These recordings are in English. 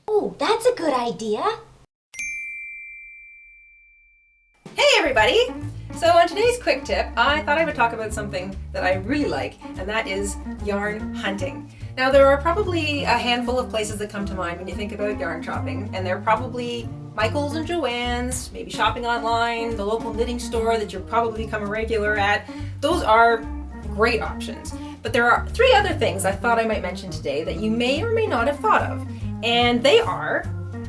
Oh, that's a good idea. Hey everybody! So on today's quick tip, I thought I would talk about something that I really like, and that is yarn hunting. Now there are probably a handful of places that come to mind when you think about yarn shopping, and they're probably Michael's and Joann's, maybe shopping online, the local knitting store that you'll probably become a regular at. Those are great options. But there are three other things I thought I might mention today that you may or may not have thought of. And they are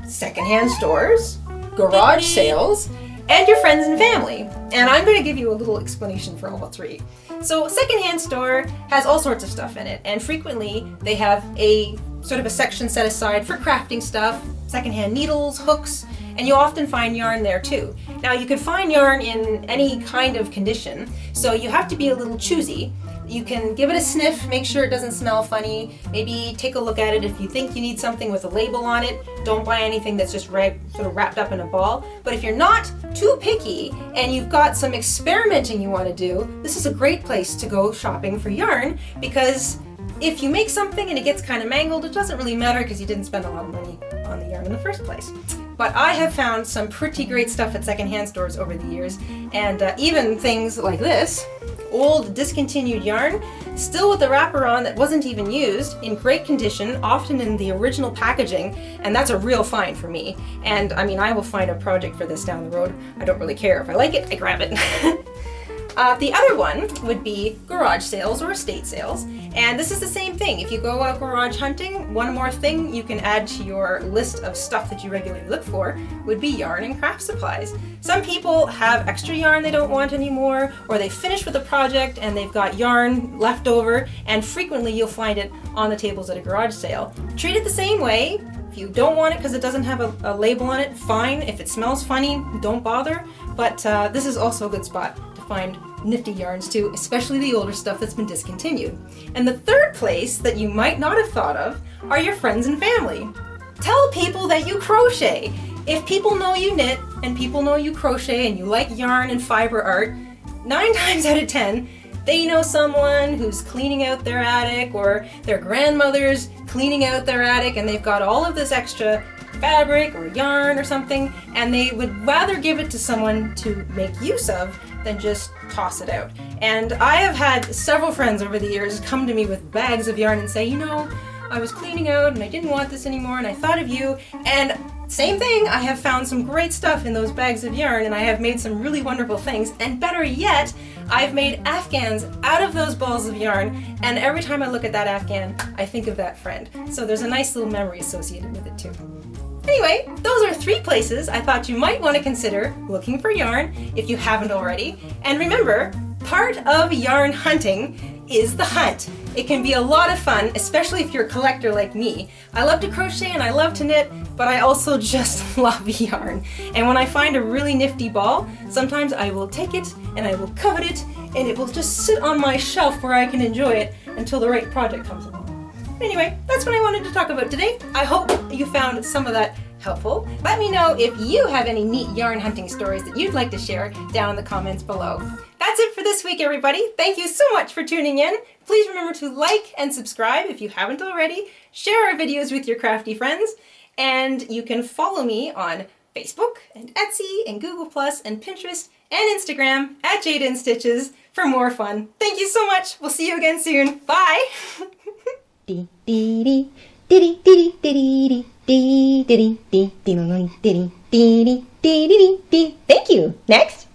secondhand stores, garage sales, and your friends and family. And I'm going to give you a little explanation for all three. So a secondhand store has all sorts of stuff in it, and frequently they have a sort of a section set aside for crafting stuff, secondhand needles, hooks, and you often find yarn there too. Now you can find yarn in any kind of condition, so you have to be a little choosy. You can give it a sniff, make sure it doesn't smell funny, maybe take a look at it if you think you need something with a label on it. Don't buy anything that's just sort of wrapped up in a ball. But if you're not too picky and you've got some experimenting you want to do, this is a great place to go shopping for yarn, because if you make something and it gets kind of mangled, it doesn't really matter because you didn't spend a lot of money on the yarn in the first place. But I have found some pretty great stuff at secondhand stores over the years, and even things like this, old discontinued yarn, still with the wrapper on that wasn't even used, in great condition, often in the original packaging, and that's a real find for me. And I mean, I will find a project for this down the road. I don't really care. If I like it, I grab it. The other one would be garage sales or estate sales, and this is the same thing. If you go out garage hunting, one more thing you can add to your list of stuff that you regularly look for would be yarn and craft supplies. Some people have extra yarn they don't want anymore, or they finished with a project and they've got yarn left over, and frequently you'll find it on the tables at a garage sale. Treat it the same way. If you don't want it because it doesn't have a label on it, fine. If it smells funny, don't bother. But this is also a good spot to find nifty yarns too, especially the older stuff that's been discontinued. And the third place that you might not have thought of are your friends and family. Tell people that you crochet. If people know you knit and people know you crochet and you like yarn and fiber art, 9 times out of 10, they know someone who's cleaning out their attic, or their grandmother's cleaning out their attic, and they've got all of this extra fabric or yarn or something, and they would rather give it to someone to make use of than just toss it out. And I have had several friends over the years come to me with bags of yarn and say, you know, I was cleaning out and I didn't want this anymore and I thought of you. And same thing, I have found some great stuff in those bags of yarn, and I have made some really wonderful things. And better yet, I've made Afghans out of those balls of yarn, and every time I look at that Afghan, I think of that friend. So there's a nice little memory associated with it too. Anyway, those are 3 places I thought you might want to consider looking for yarn if you haven't already. And remember, part of yarn hunting is the hunt. It can be a lot of fun, especially if you're a collector like me. I love to crochet and I love to knit, but I also just love yarn. And when I find a really nifty ball, sometimes I will take it and I will covet it, and it will just sit on my shelf where I can enjoy it until the right project comes along. Anyway, that's what I wanted to talk about today. I hope you found some of that helpful. Let me know if you have any neat yarn hunting stories that you'd like to share down in the comments below. That's it for this week, everybody. Thank you so much for tuning in. Please remember to like and subscribe if you haven't already. Share our videos with your crafty friends. And you can follow me on Facebook and Etsy and Google Plus and Pinterest and Instagram at Jayda InStitches for more fun. Thank you so much. We'll see you again soon. Bye. Thank you. Next.